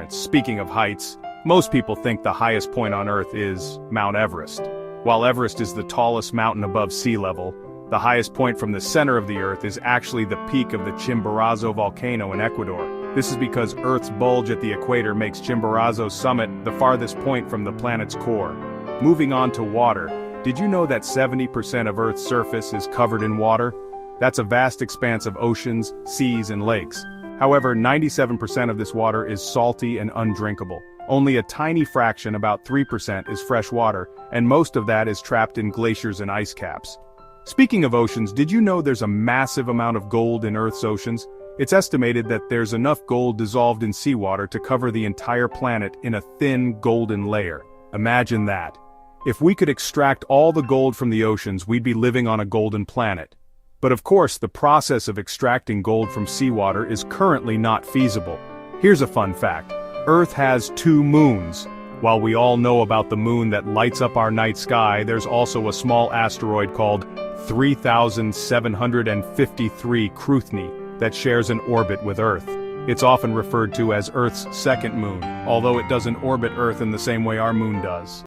Speaking of heights, most people think the highest point on Earth is Mount Everest. While Everest is the tallest mountain above sea level, the highest point from the center of the Earth is actually the peak of the Chimborazo volcano in Ecuador. This is because Earth's bulge at the equator makes Chimborazo summit the farthest point from the planet's core. Moving on to water, did you know that 70% of Earth's surface is covered in water? That's a vast expanse of oceans, seas, and lakes. However, 97% of this water is salty and undrinkable. Only a tiny fraction, about 3%, is fresh water, and most of that is trapped in glaciers and ice caps. Speaking of oceans, did you know there's a massive amount of gold in Earth's oceans? It's estimated that there's enough gold dissolved in seawater to cover the entire planet in a thin golden layer. Imagine that. If we could extract all the gold from the oceans, we'd be living on a golden planet. But of course, the process of extracting gold from seawater is currently not feasible. Here's a fun fact. Earth has 2 moons. While we all know about the moon that lights up our night sky, there's also a small asteroid called 3753 Cruithne that shares an orbit with Earth. It's often referred to as Earth's second moon, although it doesn't orbit Earth in the same way our moon does.